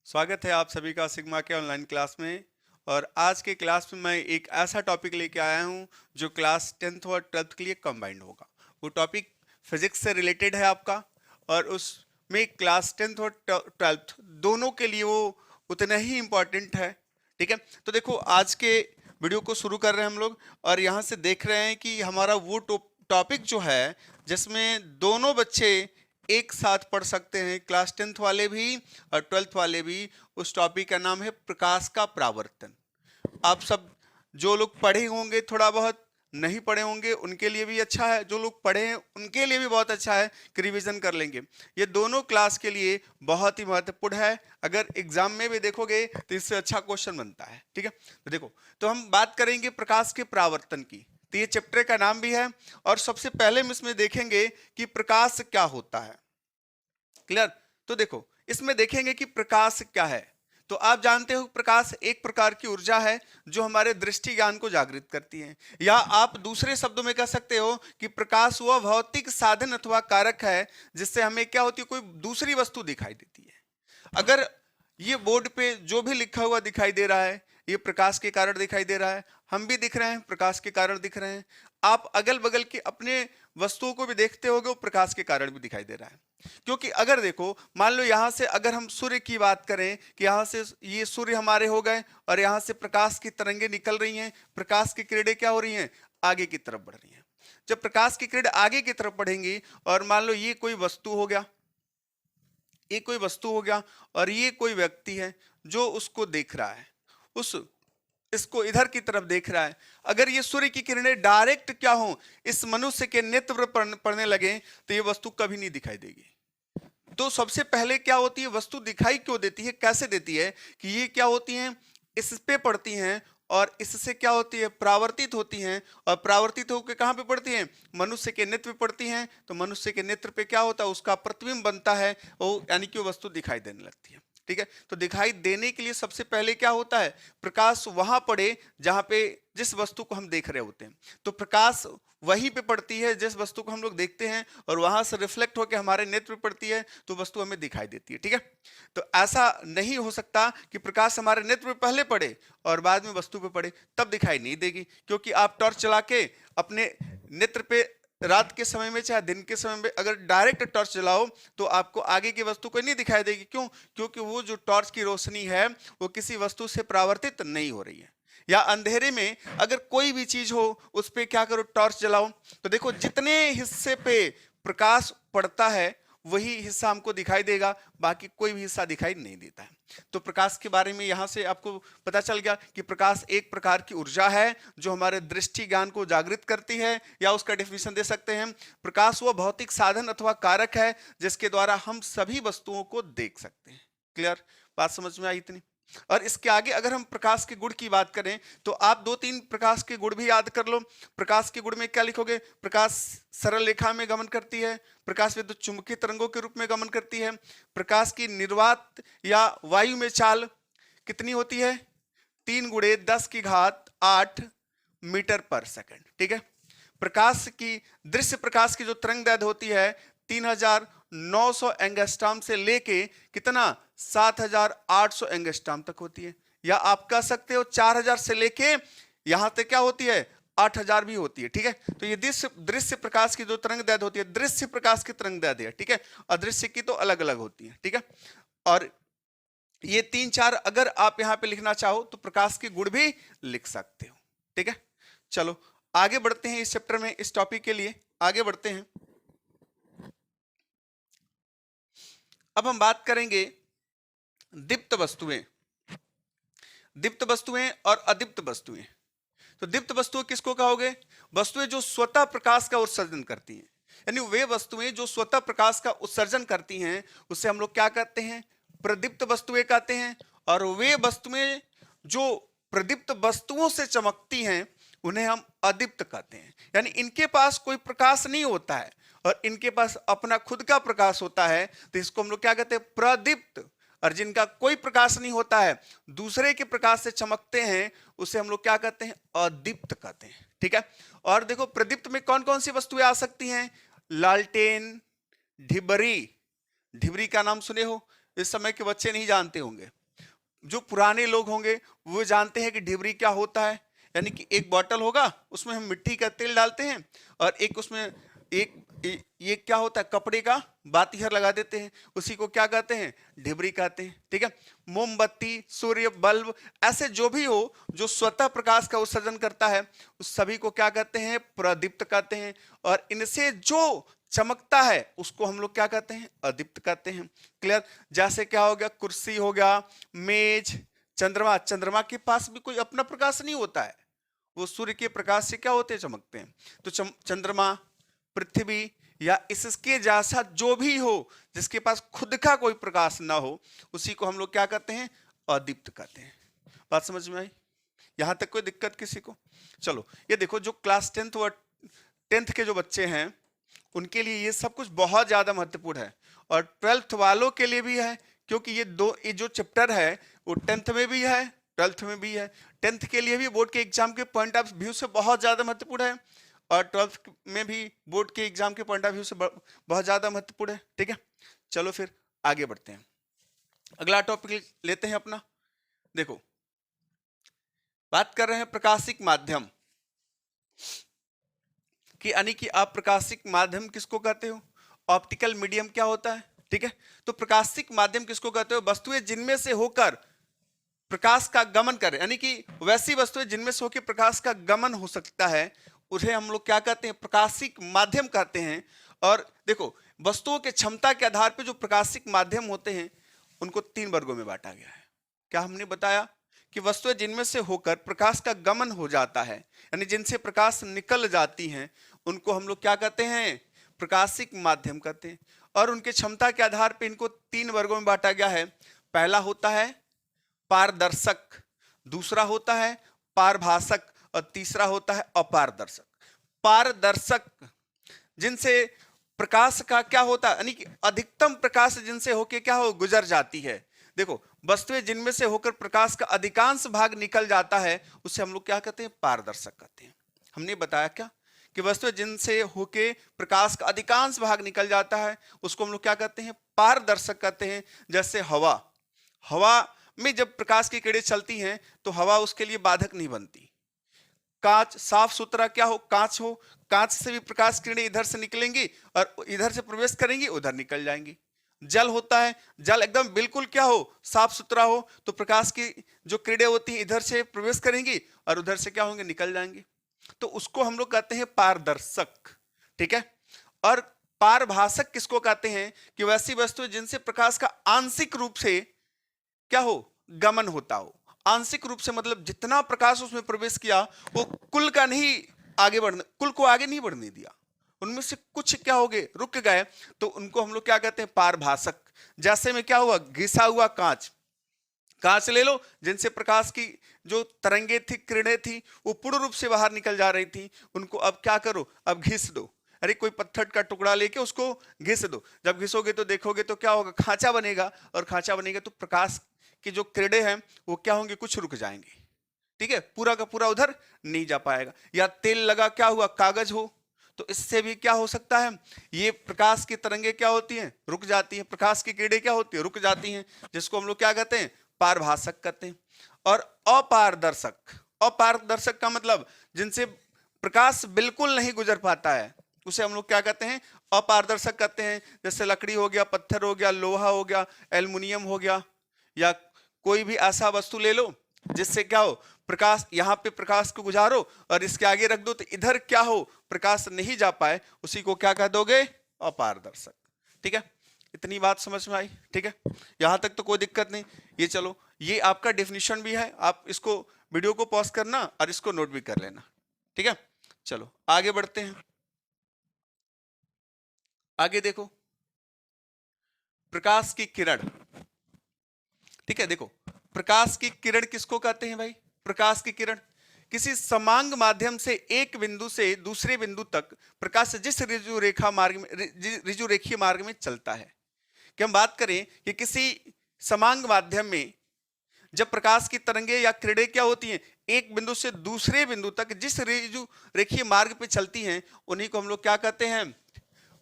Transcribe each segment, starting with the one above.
स्वागत है आप सभी का सिग्मा के ऑनलाइन क्लास में। और आज के क्लास में मैं एक ऐसा टॉपिक लेके आया हूं जो क्लास 10th और 12th के लिए कंबाइंड होगा। वो टॉपिक फिजिक्स से रिलेटेड है आपका, और उसमें क्लास 10th और 12th दोनों के लिए वो उतना ही इम्पोर्टेंट है। ठीक है, तो देखो आज के वीडियो को शुरू कर रहे हैं हम लोग, और यहाँ से देख रहे हैं कि हमारा वो टॉपिक जो है जिसमें दोनों बच्चे एक साथ पढ़ सकते हैं, क्लास 10th वाले भी और 12th वाले भी। उस टॉपिक का नाम है प्रकाश का परावर्तन। आप सब जो लोग पढ़े होंगे, थोड़ा बहुत नहीं पढ़े होंगे उनके लिए भी अच्छा है, जो लोग पढ़े हैं उनके लिए भी बहुत अच्छा है कि रिवीजन कर लेंगे। ये दोनों क्लास के लिए बहुत ही महत्वपूर्ण है। अगर एग्जाम में भी देखोगे तो इससे अच्छा क्वेश्चन बनता है। ठीक है, तो देखो, तो हम बात करेंगे प्रकाश के परावर्तन की। तो ये चैप्टर का नाम भी है, और सबसे पहले हम इसमें देखेंगे कि प्रकाश क्या होता है। क्लियर? तो देखो, इसमें देखेंगे कि प्रकाश क्या है। तो आप जानते हो प्रकाश एक प्रकार की ऊर्जा है जो हमारे दृष्टि ज्ञान को जागृत करती है, या आप दूसरे शब्दों में कह सकते हो कि प्रकाश वह भौतिक साधन अथवा कारक है जिससे हमें क्या होती है, कोई दूसरी वस्तु दिखाई देती है। अगर ये बोर्ड पे जो भी लिखा हुआ दिखाई दे रहा है, ये प्रकाश के कारण दिखाई दे रहा है, हम भी दिख रहे हैं प्रकाश के कारण दिख रहे हैं। आप अगल बगल के अपने वस्तुओं को भी देखते होगे, वो प्रकाश के कारण भी दिखाई दे रहा है। क्योंकि अगर देखो, मान लो यहां से अगर हम सूर्य की बात करें कि यहां से ये सूर्य हमारे हो गए, और यहां से प्रकाश की तरंगें निकल रही हैं, प्रकाश की किरणें क्या हो रही हैं, आगे की तरफ बढ़ रही हैं। जब प्रकाश की किरण आगे की तरफ बढ़ेंगी, और मान लो ये कोई वस्तु हो गया, ये कोई वस्तु हो गया, और ये कोई व्यक्ति है जो उसको देख रहा है, उस इसको इधर की तरफ देख रहा है। अगर ये सूर्य की किरणें डायरेक्ट क्या हो, इस मनुष्य के नेत्र पर पड़ने लगे, तो ये वस्तु कभी नहीं दिखाई देगी। तो सबसे पहले क्या होती है, वस्तु दिखाई क्यों देती है, कैसे देती है, कि ये क्या होती हैं, इस पे पड़ती हैं, और इससे क्या होती है, परावर्तित होती हैं, और परावर्तित होकर कहाँ पे पड़ती हैं, मनुष्य के नेत्र पे पड़ती हैं। तो मनुष्य के नेत्र पे क्या होता है, उसका प्रतिबिंब बनता है, वो यानी कि वो वस्तु दिखाई देने लगती है। ठीक है, तो दिखाई देने के लिए सबसे पहले क्या होता है, प्रकाश वहां पड़े जहां पे जिस वस्तु को हम देख रहे होते हैं। तो प्रकाश वहीं पे पड़ती है जिस वस्तु को हम लोग देखते हैं, और वहां से रिफ्लेक्ट होकर हमारे नेत्र पे पड़ती है, तो वस्तु हमें दिखाई देती है। ठीक है, तो ऐसा नहीं हो सकता कि प्रकाश हमारे नेत्र पे पहले पड़े और बाद में वस्तु पे पड़े, तब दिखाई नहीं देगी। क्योंकि आप टॉर्च चला के अपने नेत्र पे रात के समय में चाहे दिन के समय में अगर डायरेक्ट टॉर्च जलाओ, तो आपको आगे की वस्तु को नहीं दिखाई देगी। क्यों? क्योंकि वो जो टॉर्च की रोशनी है वो किसी वस्तु से परावर्तित नहीं हो रही है। या अंधेरे में अगर कोई भी चीज हो, उस पर क्या करो, टॉर्च जलाओ, तो देखो जितने हिस्से पे प्रकाश पड़ता है वही हिस्सा हमको दिखाई देगा, बाकी कोई भी हिस्सा दिखाई नहीं देता है। तो प्रकाश के बारे में यहां से आपको पता चल गया कि प्रकाश एक प्रकार की ऊर्जा है जो हमारे दृष्टि ज्ञान को जागृत करती है, या उसका डेफिनेशन दे सकते हैं, प्रकाश वह भौतिक साधन अथवा कारक है जिसके द्वारा हम सभी वस्तुओं को देख सकते हैं। क्लियर? बात समझ में आई इतनी? और इसके आगे अगर हम प्रकाश के गुण की बात करें, तो आप दो तीन प्रकाश के गुण भी याद कर लो। प्रकाश के गुण में क्या लिखोगे, प्रकाश सरल रेखा में गमन करती है, प्रकाश विद्युत चुंबकीय तरंगों के रूप में गमन करती है, प्रकाश की निर्वात या वायु में चाल कितनी होती है, 3 × 10⁸ मीटर पर सेकंड। ठीक है, प्रकाश की दृश्य प्रकाश की जो तरंग दैर्ध्य होती है 3900 एंगस्ट्रॉम से लेके कितना, 7800 एंगस्ट्रॉम तक होती है। या आप कह सकते हो 4000 से लेके यहां तक क्या होती है, 8000 भी होती है। ठीक है, तो ये दृश्य प्रकाश की जो तरंग दैर्ध्य होती है, दृश्य प्रकाश की तरंग दैर्ध्य है। ठीक है, अदृश्य की तो अलग अलग होती है। ठीक है, और ये 3 4 अगर आप यहां पे लिखना चाहो तो प्रकाश के गुण भी लिख सकते हो। ठीक है, चलो आगे बढ़ते हैं इस चैप्टर में, इस टॉपिक के लिए आगे बढ़ते हैं। अब हम बात करेंगे दीप्त वस्तुएं, दीप्त वस्तुएं और अदीप्त वस्तुएं। तो दीप्त वस्तुएं किसको कहोगे, वस्तुएं जो स्वतः प्रकाश का उत्सर्जन करती हैं, यानी वे वस्तुएं जो स्वतः प्रकाश का उत्सर्जन करती हैं उसे हम लोग क्या कहते हैं, प्रदीप्त वस्तुएं कहते हैं। और वे वस्तुएं जो प्रदीप्त वस्तुओं से चमकती हैं उन्हें हम अदीप्त कहते हैं। यानी इनके पास कोई प्रकाश नहीं होता है और इनके पास अपना खुद का प्रकाश होता है, तो इसको हम लोग क्या कहते हैं, प्रदीप्त। और जिनका कोई प्रकाश नहीं होता है, दूसरे के प्रकाश से चमकते हैं, उसे हम लोग क्या कहते हैं, अदीप्त कहते हैं। ठीक है, और देखो प्रदीप्त में कौन कौन सी वस्तुएं आ सकती हैं, लालटेन, ढिबरी, ढिबरी का नाम सुने हो, इस समय के बच्चे नहीं जानते होंगे। जो पुराने लोग होंगे वो जानते हैं कि ढिबरी क्या होता है। यानी कि एक बोतल होगा, उसमें हम मिट्टी का तेल डालते हैं और एक उसमें एक ये क्या होता है, कपड़े का बातीहर लगा देते हैं, उसी को क्या कहते हैं, ढिबरी कहते हैं। ठीक है, मोमबत्ती, सूर्य बल्ब, ऐसे जो भी हो जो स्वतः प्रकाश का उत्सर्जन करता है उस सभी को क्या कहते हैं, प्रदीप्त कहते हैं। और इनसे जो चमकता है उसको हम लोग क्या कहते हैं, अदीप्त कहते हैं। क्लियर? जैसे क्या हो गया, कुर्सी हो गया, मेज, चंद्रमा। चंद्रमा के पास भी कोई अपना प्रकाश नहीं होता है, वो सूर्य के प्रकाश से क्या होते हैं, चमकते हैं। तो चंद्रमा, पृथ्वी या इसके जैसा जो भी हो जिसके पास खुद का कोई प्रकाश ना हो उसी को हम लोग क्या कहते हैं, अदीप्त कहते हैं। बात समझ में आई? यहां तक कोई दिक्कत किसी को? चलो ये देखो, जो क्लास 10th और 10th के जो बच्चे हैं उनके लिए ये सब कुछ बहुत ज्यादा महत्वपूर्ण है, और 12th वालों के लिए भी है, क्योंकि ये जो चैप्टर है वो 10th में भी है 12th में भी है। 10th के लिए भी बोर्ड के एग्जाम के पॉइंट ऑफ व्यू से बहुत ज्यादा महत्वपूर्ण है, और 12th में भी बोर्ड के एग्जाम के पॉइंट ऑफ व्यू से बहुत ज्यादा महत्वपूर्ण है। ठीक है, चलो फिर आगे बढ़ते हैं, अगला टॉपिक लेते हैं अपना। देखो, बात कर रहे हैं प्रकाशिक माध्यम कि, यानी कि आप प्रकाशिक माध्यम किसको कहते हो, ऑप्टिकल मीडियम क्या होता है। ठीक है, तो प्रकाशिक माध्यम किसको कहते हो, वस्तुएं जिनमें से होकर प्रकाश का गमन करे, यानी कि वैसी वस्तुएं जिनमें से होकर प्रकाश का गमन हो सकता है उन्हें हम लोग क्या कहते हैं, प्रकाशिक माध्यम कहते हैं। और देखो, वस्तुओं के क्षमता के आधार पर जो प्रकाशिक माध्यम होते हैं उनको 3 वर्गों में बांटा गया है। क्या हमने बताया कि वस्तुएं जिनमें से होकर प्रकाश का गमन हो जाता है, यानी जिनसे प्रकाश निकल जाती हैं, उनको हम लोग क्या कहते हैं, प्रकाशिक माध्यम कहते हैं। और उनके क्षमता के आधार पर इनको 3 वर्गों में बांटा गया है। पहला होता है पारदर्शक, दूसरा होता है पारभासक, और तीसरा होता है अपारदर्शक। पारदर्शक जिनसे प्रकाश का क्या होता है, यानी कि अधिकतम प्रकाश जिनसे होके क्या हो, गुजर जाती है। देखो, वस्तुएं जिनमें से होकर प्रकाश का अधिकांश भाग निकल जाता है उसे हम लोग क्या कहते हैं, पारदर्शक कहते हैं। हमने बताया क्या कि वस्तुएं जिनसे होके प्रकाश का अधिकांश भाग निकल जाता है उसको हम लोग क्या कहते हैं, पारदर्शक कहते हैं। जैसे हवा, हवा में जब प्रकाश की किरणें चलती हैं तो हवा उसके लिए बाधक नहीं बनती। कांच, साफ सुथरा क्या हो, कांच हो, कांच से भी प्रकाश किरणें इधर से निकलेंगी और इधर से प्रवेश करेंगी, उधर निकल जाएंगी। जल होता है, जल एकदम बिल्कुल क्या हो, साफ सुथरा हो, तो प्रकाश की जो किरणें होती हैं इधर से प्रवेश करेंगी और उधर से क्या होंगे, निकल जाएंगी। तो उसको हम लोग कहते हैं पारदर्शक। ठीक है, और पारभासक किसको कहते हैं कि वैसी वस्तु जिनसे प्रकाश का आंशिक रूप से क्या हो, गमन होता हो। आंशिक रूप से मतलब जितना प्रकाश उसमें प्रवेश किया वो कुल का नहीं आगे बढ़ने, कुल को आगे नहीं बढ़ने दिया, उनमें से कुछ क्या हो गए, रुक गए, तो उनको हम लोग क्या कहते हैं, पारभासक। जैसे में क्या हुआ, घिसा हुआ कांच, कांच ले लो, जिनसे प्रकाश की जो तरंगे थी, किरणें थी, वो पूर्ण रूप से बाहर निकल जा रही थी, उनको अब क्या करो, अब घिस दो। अरे कोई पत्थर का टुकड़ा लेके उसको घिस दो, जब घिसोगे तो देखोगे तो क्या होगा, खांचा बनेगा, और खांचा बनेगा तो प्रकाश की जो किरणें हैं वो क्या होंगे, कुछ रुक जाएंगे। ठीक है, पूरा का पूरा उधर नहीं जा पाएगा। या तेल लगा क्या हुआ, कागज हो, तो इससे भी क्या हो सकता है, ये प्रकाश की तरंगे क्या होती हैं, रुक जाती हैं, प्रकाश की किरणें क्या होती है, रुक जाती हैं, जिसको हम लोग क्या कहते हैं, पारभासक कहते हैं। और अपारदर्शक, अपारदर्शक का मतलब जिनसे प्रकाश बिल्कुल नहीं गुजर पाता है उसे हम लोग क्या कहते हैं, अपारदर्शक कहते हैं। जैसे लकड़ी हो गया, पत्थर हो गया, लोहा हो गया, एल्युमिनियम हो गया, या कोई भी ऐसा वस्तु ले लो जिससे क्या हो, प्रकाश यहाँ पे प्रकाश को गुजारो और इसके आगे रख दो तो इधर क्या हो, प्रकाश नहीं जा पाए, उसी को क्या कह दोगे, अपारदर्शक। ठीक है, इतनी बात समझ में आई? ठीक है, यहां तक तो कोई दिक्कत नहीं। ये चलो, ये आपका डेफिनेशन भी है, आप इसको वीडियो को पॉज करना और इसको नोट भी कर लेना। ठीक है, चलो आगे बढ़ते हैं। आगे देखो, प्रकाश की किरण। ठीक है, देखो प्रकाश की किरण किसको कहते हैं भाई, प्रकाश की किरण किसी समांग माध्यम से एक बिंदु से दूसरे बिंदु तक प्रकाश जिस ऋजु रेखीय मार्ग में चलता है। कि हम बात करें कि किसी समांग माध्यम में जब प्रकाश की तरंगे या किरणें क्या होती हैं, एक बिंदु से दूसरे बिंदु तक जिस ऋजु रेखीय मार्ग पे चलती हैं उन्हीं को हम लोग क्या कहते हैं,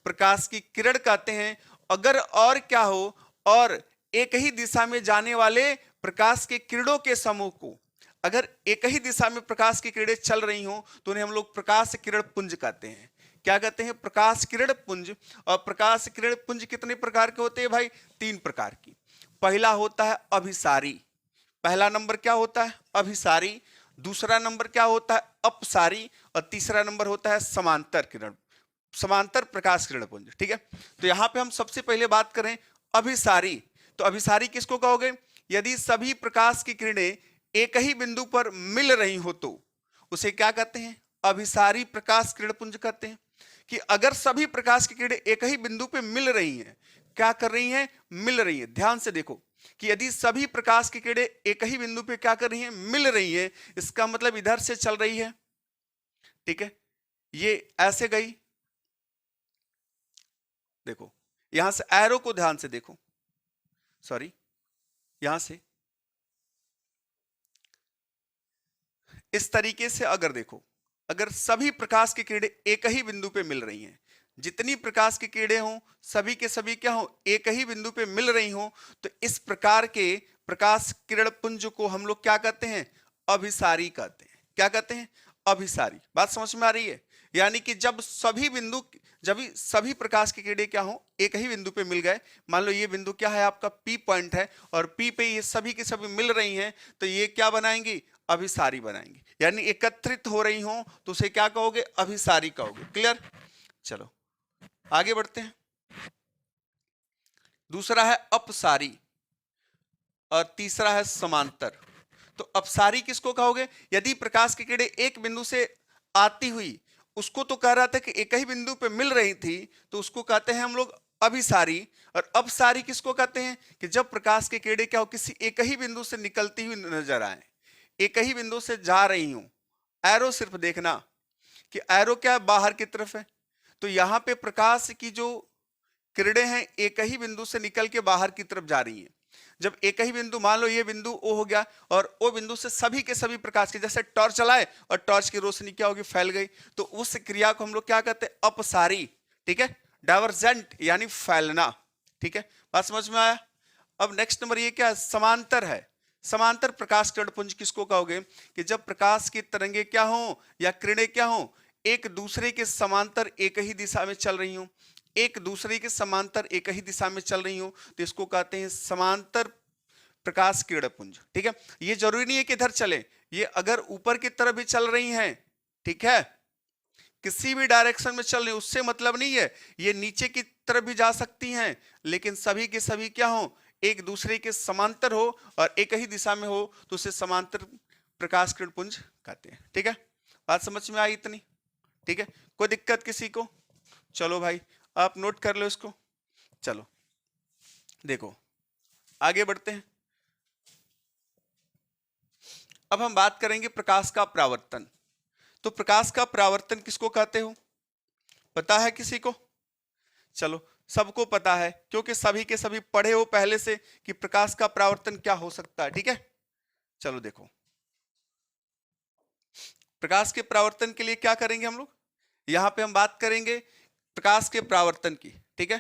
प्रकाश की किरण कहते हैं। अगर और क्या हो, और एक ही दिशा में जाने वाले प्रकाश के किरणों के समूह को, अगर एक ही दिशा में प्रकाश की किरणें चल रही हो तो उन्हें हम लोग प्रकाश किरण पुंज कहते हैं। क्या कहते हैं? प्रकाश किरण पुंज। और प्रकाश किरण पुंज कितने प्रकार के होते हैं भाई? 3 प्रकार की। पहला होता है अभिसारी। पहला नंबर क्या होता है? अभिसारी। दूसरा नंबर क्या होता है? अपसारी। और तीसरा नंबर होता है समांतर किरण, समांतर प्रकाश किरण पुंज। ठीक है, तो यहां पे हम सबसे पहले बात करें अभिसारी। तो अभिसारी किसको कहोगे? यदि सभी प्रकाश की किरणें एक ही बिंदु पर मिल रही हो तो उसे क्या कहते हैं? अभिसारी प्रकाश किरण पुंज कहते हैं। कि अगर सभी प्रकाश की किरणें एक ही बिंदु पे मिल रही हैं, क्या कर रही हैं? मिल रही हैं। ध्यान से देखो कि यदि सभी प्रकाश की किरणें एक ही बिंदु पे क्या कर रही हैं? मिल रही हैं, इसका मतलब इधर से चल रही है। ठीक है, ये ऐसे गई, देखो यहां से एरो को ध्यान से देखो, सॉरी यहां से इस तरीके से अगर देखो, अगर सभी प्रकाश की किरणें एक ही बिंदु पे मिल रही हैं, जितनी प्रकाश की किरणें हों सभी के सभी क्या हो? एक ही बिंदु पे मिल रही हों, तो इस प्रकार के प्रकाश किरण पुंज को हम लोग क्या कहते हैं? अभिसारी कहते हैं। क्या कहते हैं? अभिसारी। बात समझ में आ रही है? यानी कि जब सभी प्रकाश की किरणें क्या हो? एक ही बिंदु पे मिल गए। मान लो ये बिंदु क्या है? आपका पी पॉइंट है, और पी पे ये सभी के सभी मिल रही हैं, तो ये क्या बनाएंगी? अभिसारी बनाएंगी। यानी एकत्रित हो रही हो तो उसे क्या कहोगे? अभिसारी कहोगे। क्लियर? चलो आगे बढ़ते हैं। दूसरा है अपसारी और तीसरा है समांतर। तो अपसारी किसको कहोगे? यदि प्रकाश की किरणें एक बिंदु से आती हुई, उसको तो कह रहा था कि एक ही बिंदु पे मिल रही थी, तो उसको कहते हैं हम लोग अभिसारी। और अपसारी किसको कहते हैं? कि जब प्रकाश की किरणें क्या हो? किसी एक ही बिंदु से निकलती हुई नजर आए, एक ही बिंदु से जा रही हूं। एरो सिर्फ देखना कि एरो क्या है? बाहर की तरफ है। तो यहां पे प्रकाश की जो किरणें हैं एक ही बिंदु से निकल के बाहर की तरफ जा रही हैं। जब एक ही बिंदु, मान लो ये बिंदु ओ हो गया, और ओ बिंदु से सभी के सभी प्रकाश के, जैसे टॉर्च चलाए और टॉर्च की रोशनी क्या होगी? फैल गई, तो उस क्रिया को हम लोग क्या कहते हैं? अपसारी। ठीक है, डाइवर्जेंट यानी फैलना। ठीक है, बात समझ में आया? अब नेक्स्ट नंबर ये क्या है? समांतर है। समांतर प्रकाश किरण पुंज किसको कहोगे? कि जब प्रकाश की तरंगे क्या हो या किरणें क्या हो? एक दूसरे के समांतर एक ही दिशा में चल रही हो, एक दूसरे के समांतर एक ही दिशा में चल रही हो, तो इसको कहते हैं समांतर प्रकाश किरण पुंज। ठीक है, ये जरूरी नहीं है कि इधर चले, ये अगर ऊपर की तरफ भी चल रही हैं, ठीक है, किसी भी डायरेक्शन में चल रही, उससे मतलब नहीं है। ये नीचे की तरफ भी जा सकती हैं, लेकिन सभी के सभी क्या हो? एक दूसरे के समांतर हो और एक ही दिशा में हो, तो उसे समांतर प्रकाश किरण पुंज कहते हैं। ठीक है, बात समझ में आई इतनी? ठीक है, कोई दिक्कत किसी को? चलो भाई आप नोट कर लो इसको। चलो देखो आगे बढ़ते हैं। अब हम बात करेंगे प्रकाश का परावर्तन। तो प्रकाश का परावर्तन किसको कहते हो? पता है किसी को? चलो सबको पता है, क्योंकि सभी के सभी पढ़े हो पहले से कि प्रकाश का परावर्तन क्या हो सकता है। ठीक है, चलो देखो प्रकाश के परावर्तन के लिए क्या करेंगे हम लोग। यहां पे हम बात करेंगे प्रकाश के परावर्तन की। ठीक है,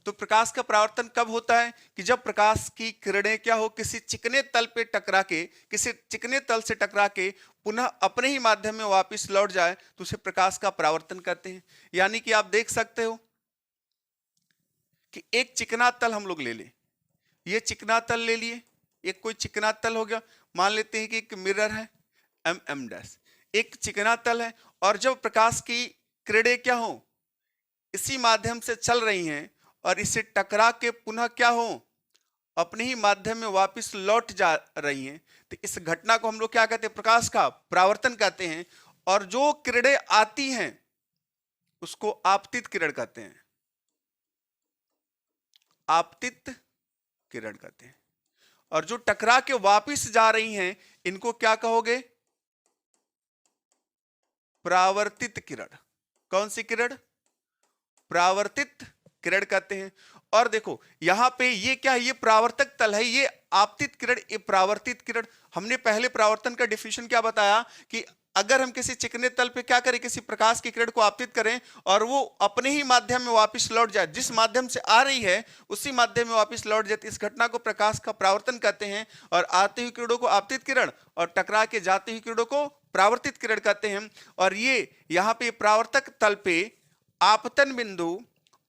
तो प्रकाश का परावर्तन कब होता है? कि जब प्रकाश की किरणें क्या हो? किसी चिकने तल पे टकरा के, किसी चिकने तल से टकरा के पुनः अपने ही माध्यम में वापस लौट जाए, तो उसे प्रकाश का परावर्तन कहते हैं। यानी कि आप देख सकते हो कि एक चिकना तल हम लोग ले लें, ये चिकना तल ले लिए, एक कोई चिकना तल हो गया, मान लेते हैं कि एक मिरर है एम डैश, एक चिकना तल है, और जब प्रकाश की किरणें क्या हो? इसी माध्यम से चल रही हैं और इसे टकरा के पुनः क्या हो? अपने ही माध्यम में वापस लौट जा रही हैं, तो इस घटना को हम लोग क्या कहते हैं? प्रकाश का परावर्तन कहते हैं। और जो किरणें आती हैं उसको आपतित किरण कहते हैं, आपतित किरण कहते हैं। और जो टकरा के वापस जा रही हैं इनको क्या कहोगे? परावर्तित किरण। कौन सी किरण? परावर्तित किरण कहते हैं। और देखो यहां पे ये क्या है? ये परावर्तक तल है, ये आपतित किरण, ये परावर्तित किरण। हमने पहले परावर्तन का डिफिनेशन क्या बताया? कि अगर हम किसी चिकने तल पे क्या करें, किसी प्रकाश की किरण को आपतित करें और वो अपने ही माध्यम में वापस लौट जाए, जिस माध्यम से आ रही है उसी माध्यम में वापस लौट जाए, इस घटना को प्रकाश का परावर्तन कहते हैं। और आती हुई किरणों को आपतित किरण और टकरा के जाती हुई किरणों को परावर्तित किरण कहते हैं। और ये यहाँ पे परावर्तक तल पे आपतन बिंदु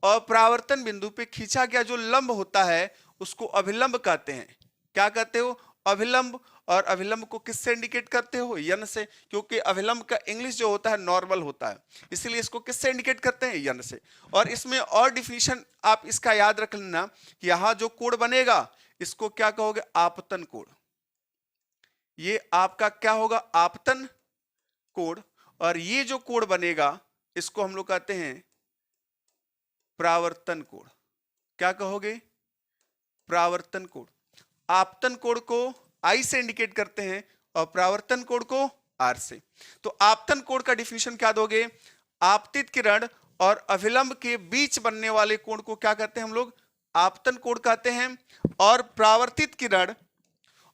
और परावर्तन बिंदु पे खींचा गया जो लंब होता है उसको अभिलंब कहते हैं। क्या कहते हो? अभिलंब। और अभिलंब को किससे इंडिकेट करते हो? यन से, क्योंकि अभिलंब का इंग्लिश जो होता है नॉर्मल होता है, इसलिए इसको किससे इंडिकेट करते हैं? यन से। और इसमें और डिफिनीशन आप इसका याद रख लेना कि यहां जो कोण बनेगा इसको क्या कहोगे? आपतन कोण। ये आपका क्या होगा? आपतन कोण। और ये जो कोण बनेगा इसको हम लोग कहते हैं परावर्तन कोण। क्या कहोगे? परावर्तन कोण। आपतन कोण को आई से इंडिकेट करते हैं और परावर्तन कोण को आर से। तो आपतन कोण का डिफिनीशन क्या दोगे? आपतित किरण और अभिलंब के बीच बनने वाले कोण को क्या कहते हैं हम लोग? आपतन कोण कहते हैं। और परावर्तित किरण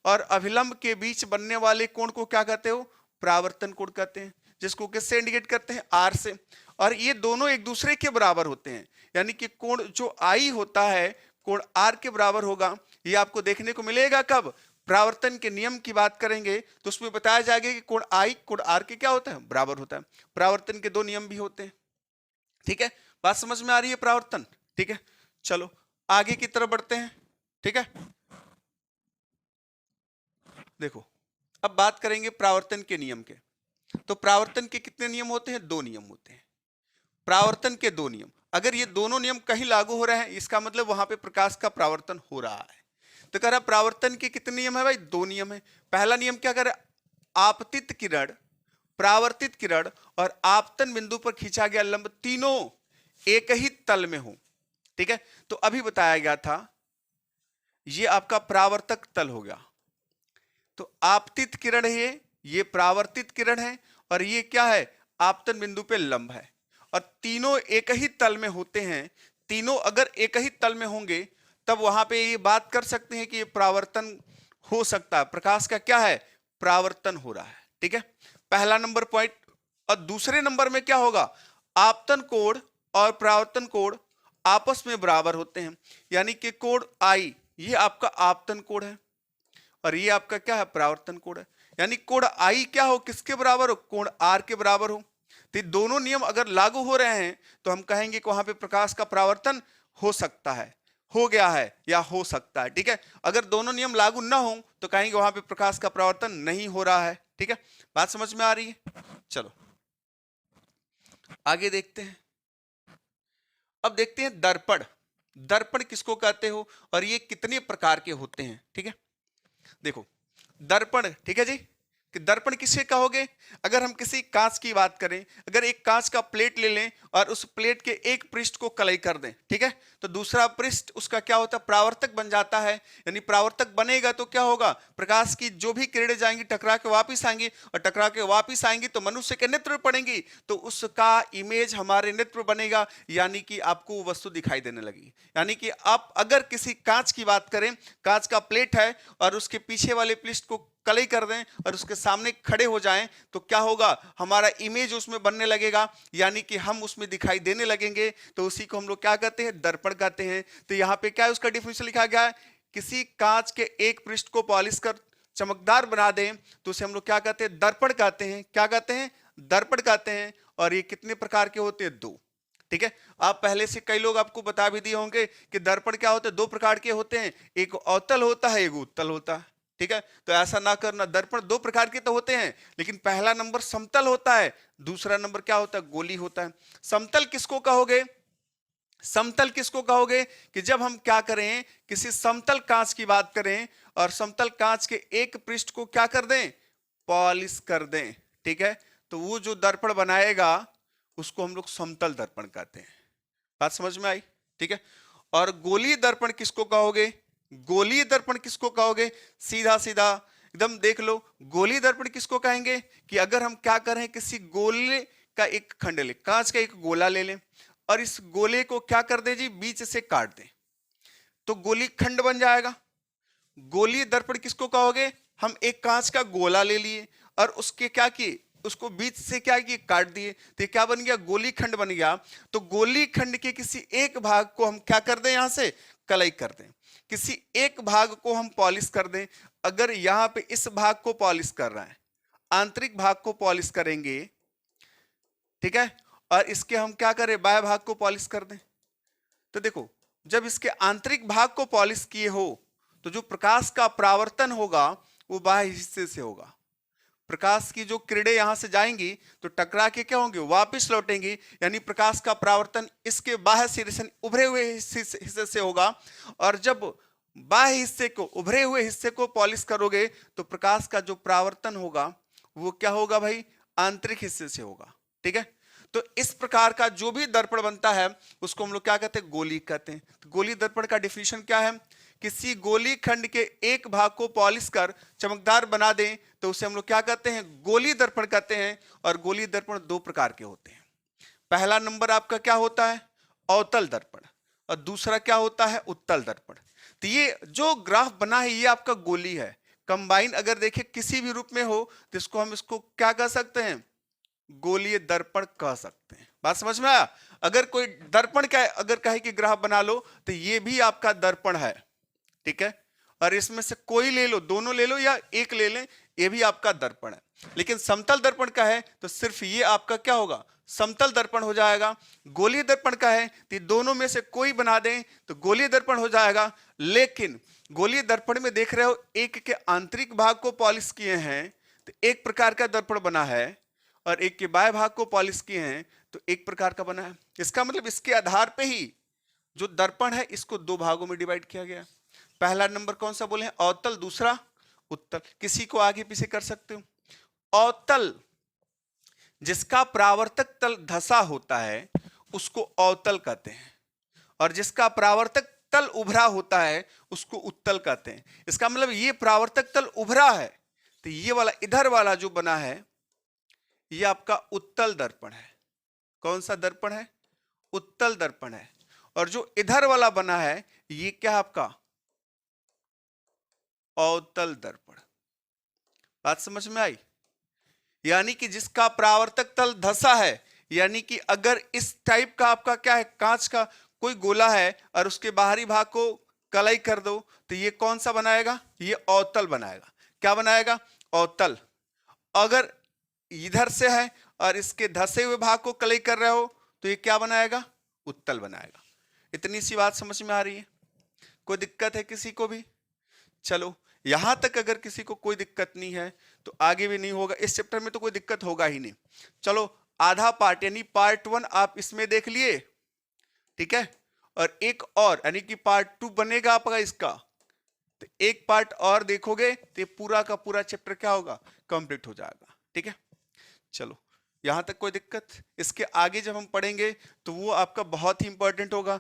और अभिलंब के बीच बनने वाले कोण को क्या कहते हो? परावर्तन कोण कहते हैं, जिसको किससे इंडिकेट करते हैं? आर से। और ये दोनों एक दूसरे के बराबर होते हैं, यानी कि कोण जो आई होता है कोण आर के बराबर होगा। ये आपको देखने को मिलेगा कब? परावर्तन के नियम की बात करेंगे तो उसमें बताया जाएगा कि कोण आई कोण आर के क्या होता है? बराबर होता है। परावर्तन के दो नियम भी होते हैं। ठीक है, बात समझ में आ रही है? परावर्तन। ठीक है, चलो आगे की तरफ बढ़ते हैं। ठीक है, देखो अब बात करेंगे परावर्तन के नियम के। तो परावर्तन के कितने नियम होते हैं? दो नियम होते हैं। परावर्तन के दो नियम, अगर ये दोनों नियम कहीं लागू हो रहे हैं इसका मतलब वहां पे प्रकाश का परावर्तन हो रहा है। तो कह रहा परावर्तन के कितने नियम है भाई? दो नियम है। पहला नियम क्या कर रहा है? आपतित किरण, परावर्तित किरण और आपतन बिंदु पर खींचा गया लंब तीनों एक ही तल में हो। ठीक है, तो अभी बताया गया था ये आपका परावर्तक तल हो गया। तो आपतित किरण है, ये परावर्तित किरण है और ये क्या है? आपतन बिंदु पे लंब है। और तीनों एक ही तल में होते हैं। तीनों अगर एक ही तल में होंगे तब वहां पे ये बात कर सकते हैं कि ये परावर्तन हो सकता है। प्रकाश का क्या है? परावर्तन हो रहा है। ठीक है, पहला नंबर पॉइंट। और दूसरे नंबर में क्या होगा? आपतन कोण और परावर्तन कोण आपस में बराबर होते हैं, यानी कि कोण आई ये आपका आपतन कोण है और ये आपका क्या है? परावर्तन कोण है। यानी कोण आई क्या हो? किसके बराबर हो? कोण आर के बराबर हो। तो दोनों नियम अगर लागू हो रहे हैं तो हम कहेंगे कि वहां पे प्रकाश का परावर्तन हो सकता है, हो गया है या हो सकता है। ठीक है, अगर दोनों नियम लागू ना हो तो कहेंगे वहां पे प्रकाश का परावर्तन नहीं हो रहा है। ठीक है, बात समझ में आ रही है? चलो आगे देखते हैं। अब देखते हैं दर्पण। दर्पण किसको कहते हो और ये कितने प्रकार के होते हैं? ठीक है, देखो दर्पण, ठीक है जी, कि दर्पण किसे कहोगे? अगर हम किसी कांच की बात करें, अगर एक कांच का प्लेट ले लें और उस प्लेट के एक पृष्ठ को कलई कर दें, ठीक है, तो दूसरा पृष्ठ उसका क्या होता है? परावर्तक बन जाता है। यानी परावर्तक बनेगा तो क्या होगा? प्रकाश की जो भी किरणें जाएंगी टकरा के वापिस आएंगी और टकरा के वापिस आएंगी तो मनुष्य के नेत्र में पड़ेंगी तो उसका इमेज हमारे नेत्र बनेगा, यानी कि आपको वो वस्तु दिखाई देने लगी। यानी कि आप अगर किसी कांच की बात करें, कांच का प्लेट है और उसके पीछे वाले पृष्ठ को कलई कर दें और उसके सामने खड़े हो जाएं तो क्या होगा? हमारा इमेज उसमें बनने लगेगा, यानी कि हम उसमें दिखाई देने लगेंगे। तो उसी को हम लोग क्या कहते हैं? दर्पण कहते हैं। तो यहाँ पे क्या है? उसका डिफिनेशन लिखा गया है, किसी कांच के एक पृष्ठ को पॉलिश कर चमकदार बना दें तो उसे हम लोग क्या कहते हैं? दर्पण कहते हैं। क्या कहते हैं? दर्पण कहते हैं। और ये कितने प्रकार के होते हैं? दो। ठीक है, आप पहले से कई लोग आपको बता भी दिए होंगे कि दर्पण क्या होते हैं? दो प्रकार के होते हैं, एक अवतल होता है, एक उत्तल होता है। ठीक है, तो ऐसा ना करना। दर्पण दो प्रकार के तो होते हैं, लेकिन पहला नंबर समतल होता है, दूसरा नंबर क्या होता है? गोली होता है। समतल किसको कहोगे? समतल किसको कहोगे? कि जब हम क्या करें, किसी समतल कांच की बात करें और समतल कांच के एक पृष्ठ को क्या कर दें? पॉलिश कर दें। ठीक है, तो वो जो दर्पण बनाएगा उसको हम लोग समतल दर्पण कहते हैं। बात समझ में आई? ठीक है, और गोलीय दर्पण किसको कहोगे? गोलीय दर्पण किसको कहोगे? सीधा सीधा एकदम देख लो, गोलीय दर्पण किसको कहेंगे? कि अगर हम क्या करें, किसी गोले का एक खंड ले, कांच का एक गोला ले लें और इस गोले को क्या कर दे जी? बीच से काट दें तो गोली खंड बन जाएगा। गोलीय दर्पण किसको कहोगे? हम एक कांच का गोला ले लिए और उसके क्या किए? उसको बीच से क्या किए, काट दिए, तो ये क्या बन गया, गोली खंड बन गया। तो गोली खंड के किसी एक भाग को हम क्या कर दें, यहां से कलई कर दें, किसी एक भाग को हम पॉलिश कर दें। अगर यहां पे इस भाग को पॉलिश कर रहा है, आंतरिक भाग को पॉलिश करेंगे, ठीक है, और इसके हम क्या करें, बाह्य भाग को पॉलिश कर दें, तो देखो जब इसके आंतरिक भाग को पॉलिश किए हो तो जो प्रकाश का परावर्तन होगा वो बाह्य हिस्से से होगा। प्रकाश की जो किरणें यहां से जाएंगी तो टकरा के क्या होंगे, वापस लौटेंगी, यानी प्रकाश का परावर्तन इसके बाह्य सिरे से उभरे हुए हिस्से से होगा। और जब बाह्य हिस्से को, उभरे हुए हिस्से को पॉलिश करोगे तो प्रकाश का जो परावर्तन होगा वो क्या होगा भाई, आंतरिक हिस्से से होगा। ठीक है, तो इस प्रकार का जो भी दर्पण बनता है उसको हम लोग क्या कहते हैं, गोली कहते हैं। तो गोली दर्पण का डिफिनेशन क्या है, किसी गोली खंड के एक भाग को पॉलिश कर चमकदार बना दें तो उसे हम लोग क्या कहते हैं, गोली दर्पण कहते हैं। और गोली दर्पण दो प्रकार के होते हैं। पहला नंबर आपका क्या होता है, अवतल दर्पण, और दूसरा क्या होता है, उत्तल दर्पण। तो ये जो ग्राफ बना है ये आपका गोली है। कंबाइन अगर देखें किसी भी रूप में हो तो इसको हम इसको क्या कह सकते हैं, गोलीय दर्पण कह सकते हैं। बात समझ में आया। अगर कोई दर्पण का अगर कहे कि ग्राफ बना लो तो ये भी आपका दर्पण है, ठीक है, और इसमें से कोई ले लो, दोनों ले लो या एक ले लें, ये भी आपका दर्पण है। लेकिन समतल दर्पण का है तो सिर्फ ये आपका क्या होगा, समतल दर्पण हो जाएगा। गोलीय दर्पण का है तो दोनों में से कोई बना दें तो गोलीय दर्पण हो जाएगा। लेकिन गोलीय दर्पण में देख रहे हो एक के आंतरिक भाग को पॉलिश किए हैं तो एक प्रकार का दर्पण बना है, और एक के बाह्य भाग को पॉलिश किए हैं तो एक प्रकार का बना है। इसका मतलब इसके आधार पे ही जो दर्पण है इसको दो भागों में डिवाइड किया गया। पहला नंबर कौन सा बोले, अवतल, दूसरा उत्तल। किसी को आगे पीछे कर सकते हो। अवतल जिसका परावर्तक तल धसा होता है उसको अवतल कहते हैं, और जिसका परावर्तक तल उभरा होता है उसको उत्तल कहते हैं। इसका मतलब ये परावर्तक तल उभरा है तो ये वाला इधर वाला जो बना है ये आपका उत्तल दर्पण है। कौन सा दर्पण है, उत्तल दर्पण है। और जो इधर वाला बना है ये क्या आपका, अवतल दर्पण। बात समझ में आई। यानी कि जिसका परावर्तक तल धसा है, यानी कि अगर इस टाइप का आपका क्या है, कांच का कोई गोला है और उसके बाहरी भाग को कलई कर दो तो ये कौन सा बनाएगा, ये अवतल बनाएगा। क्या बनाएगा, अवतल। अगर इधर से है और इसके धसे हुए भाग को कलई कर रहे हो तो ये क्या बनाएगा, उत्तल बनाएगा। इतनी सी बात समझ में आ रही है। कोई दिक्कत है किसी को भी? चलो यहां तक अगर किसी को कोई दिक्कत नहीं है तो आगे भी नहीं होगा। इस चैप्टर में तो कोई दिक्कत होगा ही नहीं। चलो आधा पार्ट यानी पार्ट 1 आप इसमें देख लिए, ठीक है, और एक और यानी कि पार्ट 2 बनेगा आपका इसका, तो एक पार्ट और देखोगे तो पूरा का पूरा चैप्टर क्या होगा, कंप्लीट हो जाएगा। ठीक है, चलो यहां तक कोई दिक्कत। इसके आगे जब हम पढ़ेंगे तो वो आपका बहुत ही इंपॉर्टेंट होगा।